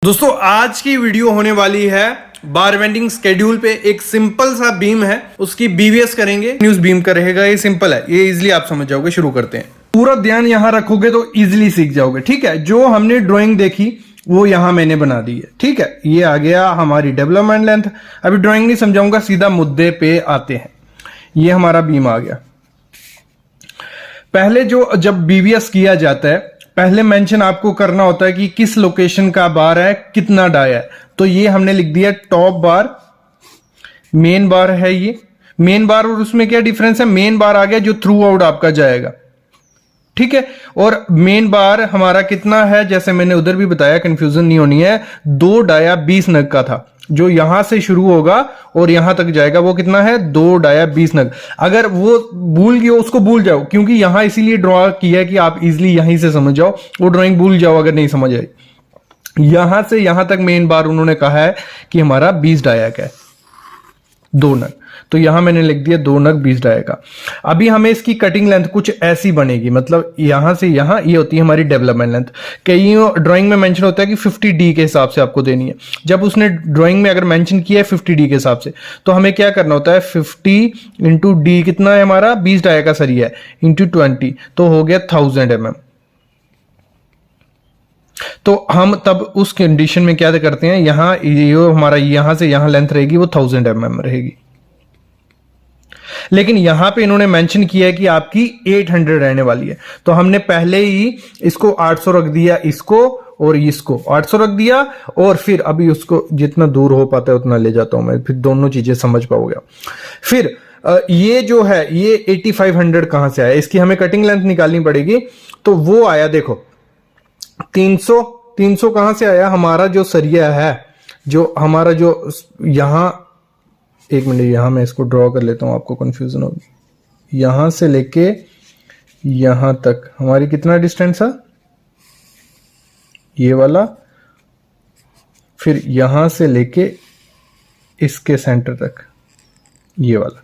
दोस्तों आज की वीडियो होने वाली है बार बेंडिंग स्केड्यूल पे। एक सिंपल सा बीम है, उसकी बीवीएस करेंगे। न्यूज बीम का रहेगा, ये सिंपल है, ये इजीली आप समझ जाओगे। शुरू करते हैं। पूरा ध्यान यहां रखोगे तो इजीली सीख जाओगे। ठीक है, जो हमने ड्राइंग देखी वो यहां मैंने बना दी है। ठीक है, ये आ गया हमारी डेवलपमेंट लेंथ। अभी ड्राइंग नहीं समझाऊंगा, सीधा मुद्दे पे आते हैं। ये हमारा बीम आ गया। पहले जब बीवीएस किया जाता है, पहले मेंशन आपको करना होता है कि किस लोकेशन का बार है, कितना डाया है। तो ये हमने लिख दिया टॉप बार, मेन बार है ये। मेन बार और उसमें क्या डिफरेंस है? मेन बार आ गया जो थ्रू आउट आपका जाएगा। ठीक है, और मेन बार हमारा कितना है, जैसे मैंने उधर भी बताया, कंफ्यूजन नहीं होनी है। 2 डाया 20 नग का था, जो यहां से शुरू होगा और यहां तक जाएगा वो कितना है? 2 डाया 20 नग। अगर वो भूल गए उसको भूल जाओ, क्योंकि यहां इसीलिए ड्रॉ किया है कि आप इजीली यहीं से समझ जाओ। वो ड्राइंग भूल जाओ अगर नहीं समझ आई। यहां से यहां तक मेन बार उन्होंने कहा है कि हमारा 20 डाया का है, 2 नग। तो यहां मैंने लिख दिया 2 नग 20 डाया का। अभी हमें इसकी कटिंग लेंथ कुछ ऐसी बनेगी, मतलब यहां से यहां ये होती है हमारी डेवलपमेंट लेंथ। कई ड्राइंग में मेंशन होता है कि 50D के हिसाब से आपको देनी है। जब उसने ड्राइंग में अगर मेंशन किया है 50D के हिसाब से, तो हमें क्या करना होता है? 50 इंटू डी कितना है हमारा? 20 डाया का सरिया है, इंटू 20, तो हो गया 1000 mm। तो हम तब उस कंडीशन में क्या करते हैं, यहां ये हमारा यहां से यहां लेंथ रहेगी वो 1000 mm रहेगी। लेकिन यहां पे इन्होंने मेंशन किया है कि आपकी 800 रहने वाली है। तो हमने पहले ही इसको 800 रख दिया, इसको और इसको 800 रख दिया, और फिर अभी उसको जितना दूर हो पाता है उतना ले जाता हूं मैं, फिर दोनों चीजें समझ पाओगे। फिर ये जो है ये 8500 कहां से आया? इसकी हमें कटिंग लेंथ निकालनी पड़ेगी। तो वो आया, देखो 300 कहां से आया? हमारा जो सरिया है, जो हमारा जो यहां, एक मिनट यहां मैं इसको ड्रॉ कर लेता हूं, आपको कंफ्यूजन होगी। यहां से लेके यहां तक हमारी कितना डिस्टेंस है? ये वाला। फिर यहां से लेके इसके सेंटर तक ये वाला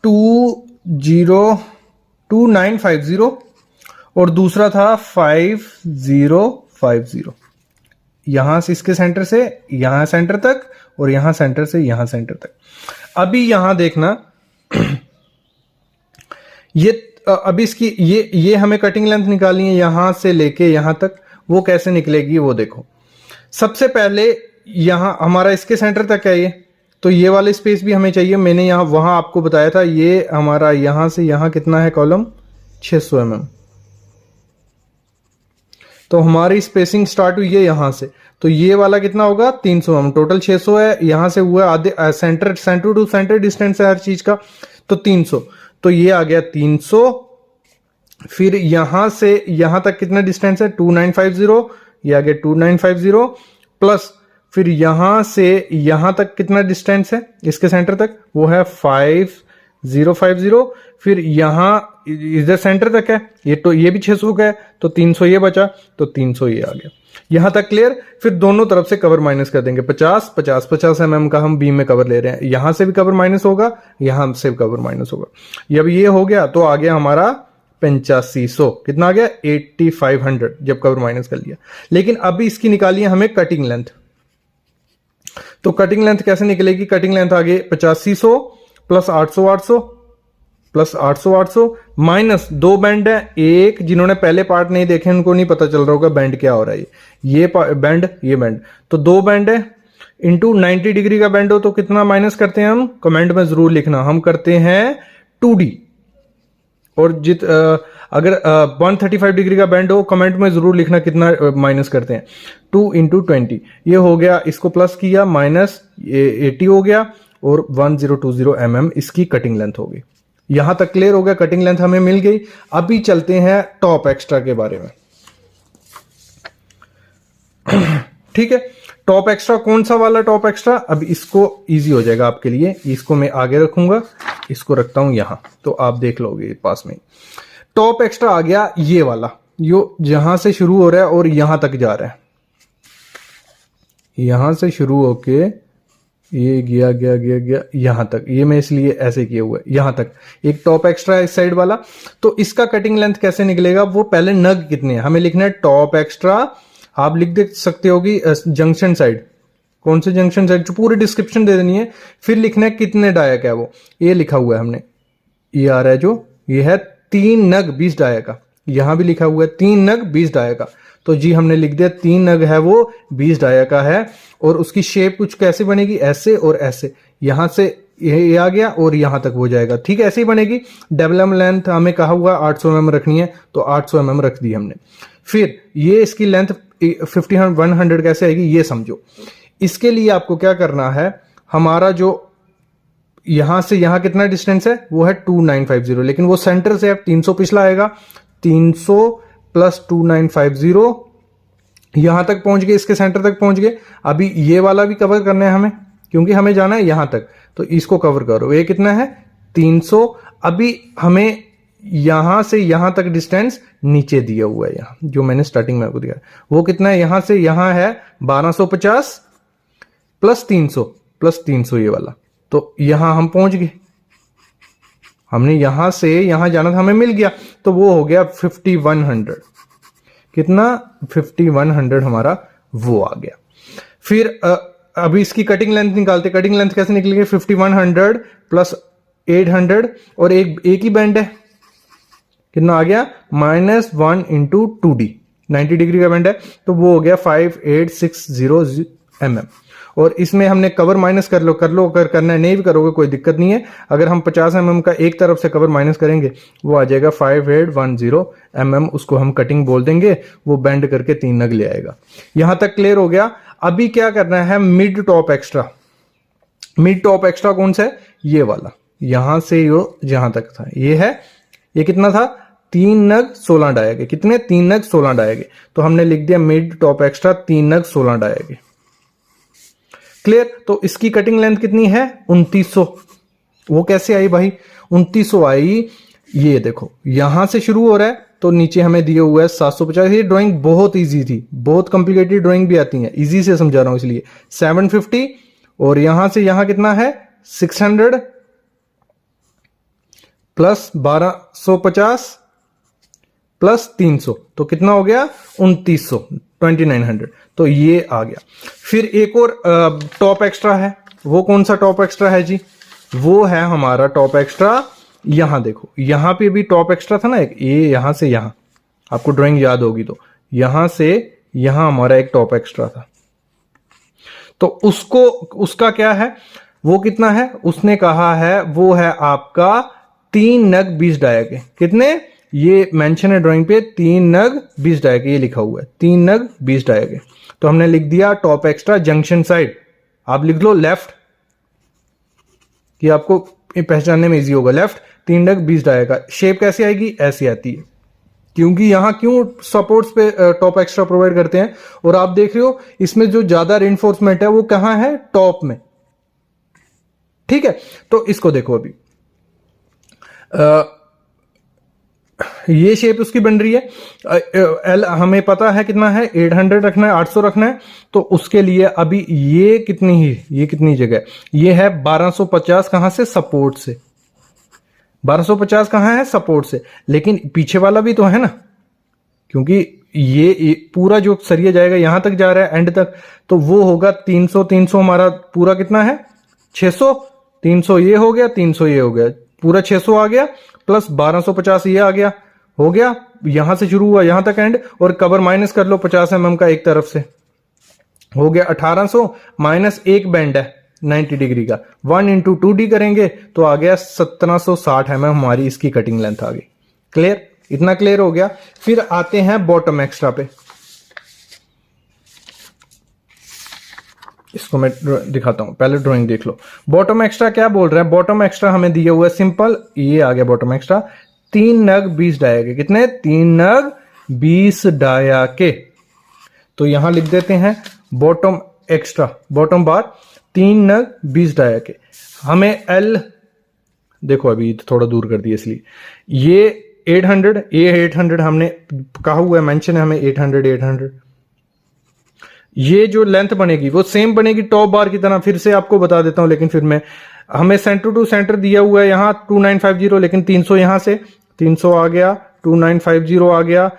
2950, और दूसरा था 5050। यहां से इसके सेंटर से यहां सेंटर तक, और यहां सेंटर से यहां सेंटर तक। अभी यहां देखना ये अभी इसकी ये हमें कटिंग लेंथ निकालनी है यहां से लेके यहां तक। वो कैसे निकलेगी वो देखो। सबसे पहले यहां हमारा इसके सेंटर तक है ये, तो ये वाला स्पेस भी हमें चाहिए। मैंने यहां वहां आपको बताया था, ये हमारा यहां से यहां कितना है कॉलम? 600 mm। तो हमारी स्पेसिंग स्टार्ट हुई है यहां से, तो ये वाला कितना होगा? 300 mm। टोटल 600 है, यहां से हुआ आधे, सेंटर टू सेंटर डिस्टेंस है हर चीज का, तो 300। तो ये आ गया 300। फिर यहां से यहां तक कितना डिस्टेंस है? 2950। ये आ गया 2950 प्लस, फिर यहां से यहां तक कितना डिस्टेंस है इसके सेंटर तक? वो है 5050। फिर यहां इधर सेंटर तक है ये, तो ये भी 600 का है, तो 300 ये बचा, तो 300 ये आ गया। यहां तक क्लियर? फिर दोनों तरफ से कवर माइनस कर देंगे। 50 mm का हम बीम में कवर ले रहे हैं, यहां से भी कवर माइनस होगा, यहां से भी कवर माइनस होगा। जब ये हो गया तो आ गया हमारा 8500। कितना आ गया? 8500 जब कवर माइनस कर लिया। लेकिन अभी इसकी निकाली है हमें कटिंग लेंथ। तो कटिंग लेंथ कैसे निकलेगी? कटिंग लेंथ आ गई 8500 प्लस 800 प्लस 800 माइनस 2 बैंड है। एक जिन्होंने पहले पार्ट नहीं देखे उनको नहीं पता चल रहा होगा बैंड क्या हो रहा है। ये बैंड, ये बैंड, तो 2 बैंड है, इंटू 90 डिग्री का बैंड हो तो कितना माइनस करते हैं हम? कमेंट में जरूर लिखना। हम करते हैं 2D। और अगर 135 डिग्री का बैंड हो, कमेंट में जरूर लिखना कितना माइनस करते हैं। 2 इंटू 20, ये हो गया, इसको प्लस किया, माइनस 80 हो गया, और 1020 mm इसकी कटिंग लेंथ होगी। यहां तक क्लियर हो गया? कटिंग लेंथ हमें मिल गई। अभी चलते हैं टॉप एक्स्ट्रा के बारे में। ठीक है, टॉप एक्स्ट्रा कौन सा वाला टॉप एक्स्ट्रा? अब इसको इजी हो जाएगा आपके लिए, इसको मैं आगे रखूंगा, इसको रखता हूं यहां, तो आप देख लोगे पास में। टॉप एक्स्ट्रा आ गया ये वाला, यो जहां से शुरू हो रहा है और यहां तक जा रहा है। यहां से शुरू होके ये गया यहां तक। ये मैं इसलिए ऐसे किया हुआ है, यहां तक एक टॉप एक्स्ट्रा है इस साइड वाला। तो इसका कटिंग लेंथ कैसे निकलेगा? वो पहले नग कितने हैं हमें लिखना है, टॉप एक्स्ट्रा आप लिख दे सकते हो कि जंक्शन साइड, कौन से जंक्शन साइड, जो पूरी डिस्क्रिप्शन दे देनी है, फिर लिखना है कितने डायक है वो, ये लिखा हुआ है हमने, ये आ रहा है जो, ये है 3 नग 20 डाया का, यहां भी लिखा हुआ है 3 नग 20 डाया का, तो जी हमने लिख दिया 3 नग है वो 20 डाया का है। और उसकी शेप कुछ कैसे बनेगी, ऐसे और ऐसे, यहां से ये आ गया और यहां तक हो जाएगा, ठीक है, ऐसे ही बनेगी। डेवलप लेंथ हमें कहा हुआ 800 mm रखनी है, तो 800 mm रख दी हमने। फिर ये इसकी लेंथ 100 कैसे आएगी ये समझो। इसके लिए आपको क्या करना है, हमारा जो यहां से यहां कितना डिस्टेंस है वो है 2950, लेकिन वो सेंटर से अब 300 पिछला आएगा, 300 प्लस 2950, यहां तक पहुंच गए, इसके सेंटर तक पहुंच गए। अभी ये वाला भी कवर करना है हमें, क्योंकि हमें जाना है यहां तक, तो इसको कवर करो। ये कितना है 300। अभी हमें यहां से यहां तक डिस्टेंस नीचे दिया हुआ है, यहां जो मैंने स्टार्टिंग में आपको दिया, वो कितना है, यहां से यहां है 1250 प्लस 300 ये वाला, तो यहां हम पहुंच गए। हमने यहां से यहां जाना था, हमें मिल गया, तो वो हो गया 5100। कितना 5100 हमारा वो आ गया। फिर अभी इसकी कटिंग लेंथ निकालते, कटिंग लेंथ कैसे निकलेगी, 5100 प्लस 800 और एक ही बैंड है, कितना आ गया -1 इंटू 2D, 90 डिग्री का बैंड है, तो वो हो गया 5860 mm। और इसमें हमने कवर माइनस कर लो, अगर करना है नहीं भी करोगे कोई दिक्कत नहीं है। अगर हम 50 mm का एक तरफ से कवर माइनस करेंगे वो आ जाएगा 5810 mm, उसको हम कटिंग बोल देंगे, वो बेंड करके 3 नग ले आएगा। यहां तक क्लियर हो गया। अभी क्या करना है, mid top extra. Mid top extra कौन सा है, ये वाला, यहां से यो जहां तक था, ये है, ये कितना था 3 नग 16 डायगे, कितने 3 नग 16 डायगे, तो हमने लिख दिया मिड टॉप एक्स्ट्रा 3 नग 16 डायगे। क्लियर। तो इसकी कटिंग लेंथ कितनी है 2900। वो कैसे आई भाई, 2900 आई, ये देखो यहां से शुरू हो रहा है, तो नीचे हमें दिए हुआ है 750। ये ड्राइंग बहुत इजी थी, बहुत कॉम्प्लिकेटेड ड्राइंग भी आती है, इजी से समझा रहा हूं इसलिए। 750 और यहां से यहां कितना है 600 प्लस 1250 प्लस 300, तो कितना हो गया 2900, 2900, तो ये आ गया। फिर एक और टॉप एक्स्ट्रा है, वो कौन सा टॉप एक्स्ट्रा है जी, वो है हमारा टॉप एक्स्ट्रा, यहां देखो, यहां पे भी टॉप एक्स्ट्रा था ना एक, ये यहां से यहां, आपको ड्राइंग याद होगी तो, यहां से यहां हमारा एक टॉप एक्स्ट्रा था, तो उसको, उसका क्या है, वो कितना है, उसने कहा है वो है आपका 3 नग 20 डाया के, कितने, ये मेंशन है ड्राइंग पे 3 नग 20 डाया के, ये लिखा हुआ है 3 नग 20 डाया के, तो हमने लिख दिया टॉप एक्स्ट्रा जंक्शन साइड। आप लिख लो लेफ्ट, कि आपको पहचानने में इजी होगा, लेफ्ट 3 नग 20 डाया का। शेप कैसे आएगी, ऐसी आती है, क्योंकि यहां क्यों सपोर्ट्स पे टॉप एक्स्ट्रा प्रोवाइड करते हैं, और आप देख रहे हो इसमें जो ज्यादा रेनफोर्समेंट है वो कहां है, टॉप में, ठीक है। तो इसको देखो, अभी ये शेप उसकी बन रही है, एल हमें पता है कितना है, 800 रखना है, 800 रखना है, तो उसके लिए अभी ये कितनी ही, ये कितनी जगह, ये है 1250, कहां से, सपोर्ट से, 1250 कहां है, सपोर्ट से, लेकिन पीछे वाला भी तो है ना, क्योंकि ये पूरा जो सरिया जाएगा यहां तक जा रहा है एंड तक, तो वो होगा 300, 300 हमारा पूरा कितना है 600, 300 ये हो गया, 300 ये हो गया, पूरा 600 आ गया, प्लस 1250 ये आ गया, हो गया, यहां से शुरू हुआ यहां तक एंड, और कवर माइनस कर लो 50 mm का एक तरफ से, हो गया 1800, माइनस एक बैंड है 90 डिग्री का, 1 इंटू 2D करेंगे तो आ गया 1760 mm हमारी इसकी कटिंग लेंथ आ गई। क्लियर, इतना क्लियर हो गया। फिर आते हैं बॉटम एक्स्ट्रा पे, इसको मैं दिखाता हूं, पहले ड्राइंग देख लो। बॉटम एक्स्ट्रा क्या बोल रहा है, बॉटम एक्स्ट्रा हमें दिया हुआ है सिंपल, ये आ गया बॉटम एक्स्ट्रा, 3 नग 20 डाया के, कितने 3 नग 20 डाया के, तो यहां लिख देते हैं बॉटम एक्स्ट्रा, बॉटम बार 3 नग 20 डाया के। हमें एल देखो, अभी थोड़ा दूर कर दिया इसलिए, ये 800, ये 800 हमने कहा हुआ है, मेंशन है हमें 800, ये जो लेंथ बनेगी वो सेम बनेगी टॉप बार की तरह, फिर से आपको बता देता हूं, लेकिन फिर मैं, हमें सेंटर टू सेंटर दिया हुआ है यहां 2950, लेकिन 300 यहां से 300 आ गया, 2950 आ गया,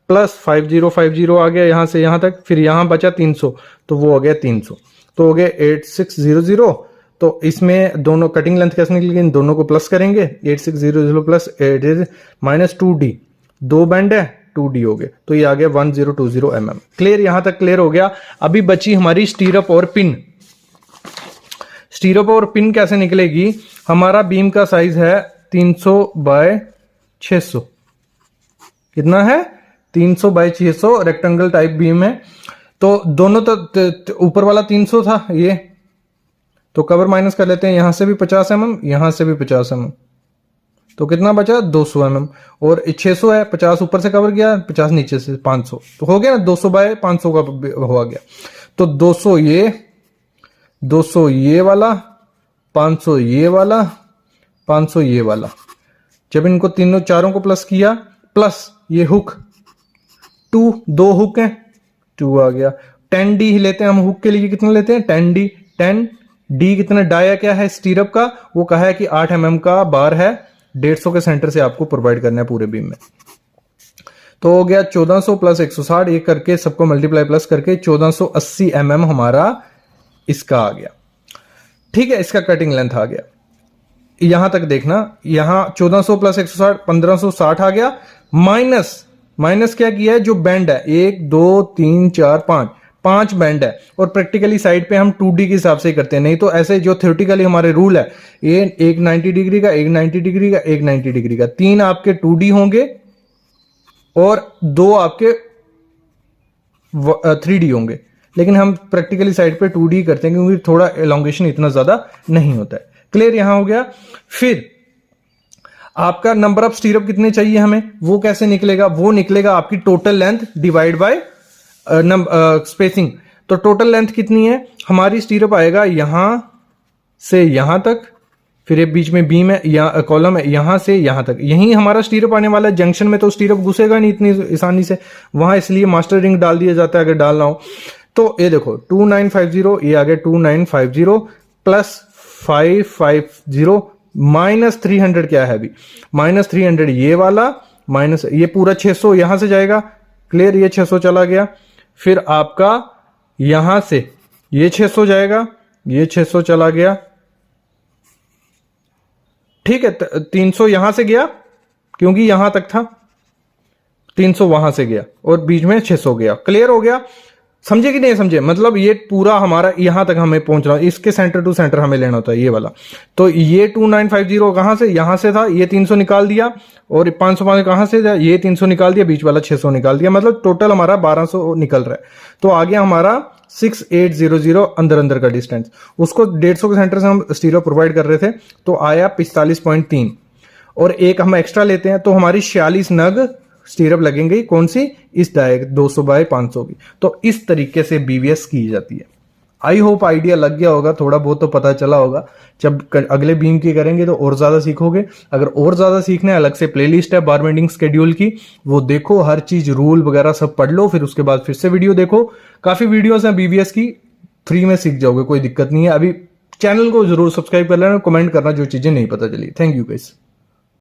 प्लस 5050 आ गया यहाँ से यहाँ तक, फिर यहाँ बचा 300, तो वो हो गया 300, तो हो गया 8600। तो इसमें दोनों कटिंग लेंथ कैसे निकलेगी, इन दोनों को प्लस करेंगे, 8600 प्लस -2d, 2 बैंड है 2d हो गए, तो ये आ गया 1020 mm। क्लियर, यहां तक क्लियर हो गया। अभी बची हमारी स्टीरअप और पिन। स्टीरअप और पिन कैसे निकलेगी, हमारा बीम का साइज है 300 बाय 600, कितना है 300 बाय 600, रेक्टेंगल टाइप बीम है। तो दोनों तो ऊपर वाला 300 था ये, तो कवर माइनस कर लेते हैं, यहां से भी 50 mm, यहां से भी 50 mm, तो कितना बचा 200 mm, और 600 है, 50 ऊपर से कवर किया, 50 नीचे से, 500, तो हो गया ना 200 बाय 500 का हो गया। तो 200 ये वाला, 500 ये वाला, 500 ये वाला, जब इनको तीनों चारों को प्लस किया, प्लस ये हुक 2, 2 हुक है 2 आ गया। 10d ही लेते हैं हम हुक के लिए, कितना लेते हैं 10d, 10d कितना डाया क्या है स्टीरअप का, वो कहा है कि 8 mm का बार है, 150 के सेंटर से आपको प्रोवाइड करना है पूरे बीम में। तो हो गया 1400 प्लस 160, ये करके सबको मल्टीप्लाई प्लस करके 1480 mm हमारा इसका आ गया। ठीक है, इसका कटिंग लेंथ आ गया। यहां तक देखना, यहां 1400 प्लस 160 1560 आ गया, माइनस क्या किया है, जो बैंड है 1 2 3 4 5 बैंड है, और प्रैक्टिकली साइड पे हम 2d के हिसाब से ही करते हैं, नहीं तो ऐसे जो थ्योरेटिकली हमारे रूल है, एक 90 डिग्री का, एक 90 डिग्री का, एक 90 डिग्री का, 3 आपके 2d होंगे और 2 आपके 3d होंगे, लेकिन हम प्रैक्टिकली साइड पे 2d करते हैं क्योंकि थोड़ा एलोंगेशन इतना ज्यादा नहीं होता है। क्लियर यहां हो गया। फिर आपका नंबर ऑफ स्टीरअप कितने चाहिए हमें, वो कैसे निकलेगा, वो निकलेगा आपकी total length divide by spacing. तो टोटल लेंथ कितनी है हमारी, स्टीरअप आएगा यहां से यहां तक, फिर ये बीच में बीम है या कॉलम है, यहां से यहां तक, यही हमारा स्टीरअप आने वाला है। जंक्शन में तो स्टीरअप घुसेगा नहीं इतनी आसानी से, वहां इसलिए मास्टर रिंग डाल दिया जाता है अगर डालना हो। तो ये देखो 2950, ये आ गया 2950 प्लस 550 माइनस 300 क्या है अभी, माइनस 300 ये वाला, माइनस ये पूरा 600 यहां से जाएगा। क्लियर, ये 600 चला गया, फिर आपका यहां से ये 600 जाएगा, ये 600 चला गया। ठीक है, 300 यहां से गया क्योंकि यहां तक था, 300 वहां से गया और बीच में 600 गया। क्लियर हो गया, समझे कि नहीं समझे, मतलब ये पूरा हमारा यहां तक हमें पहुंचना, इसके सेंटर टू सेंटर हमें लेना होता है ये वाला। तो ये 2950 कहां से, यहां से था, ये 300 निकाल दिया, और 505 कहां से था, ये 300 निकाल दिया, बीच वाला 600 निकाल दिया, मतलब टोटल हमारा 1200 निकल रहा है। तो आ गया हमारा 6800 अंदर का डिस्टेंस, उसको 150 के सेंटर से हम स्टीरियो प्रोवाइड कर रहे थे, तो आया 45.3, और एक हम एक्स्ट्रा लेते हैं तो हमारी 46 नग स्टीरअप लगेंगे, कौन सी, इस डायग 200 बाय 500 की। तो इस तरीके से बीवीएस की जाती है। आई होप आइडिया लग गया होगा, थोड़ा बहुत तो पता चला होगा। जब अगले बीम की करेंगे तो और ज्यादा सीखोगे। अगर और ज्यादा सीखना है, अलग से प्लेलिस्ट है बार बेंडिंग स्केड्यूल की, वो देखो, हर चीज रूल वगैरह सब पढ़ लो, फिर उसके बाद फिर से वीडियो देखो। काफी वीडियोस हैं बीवीएस की, फ्री में सीख जाओगे, कोई दिक्कत नहीं है। अभी चैनल को जरूर सब्सक्राइब कर लेना, कमेंट करना जो चीजें नहीं पता चली। Thank you guys.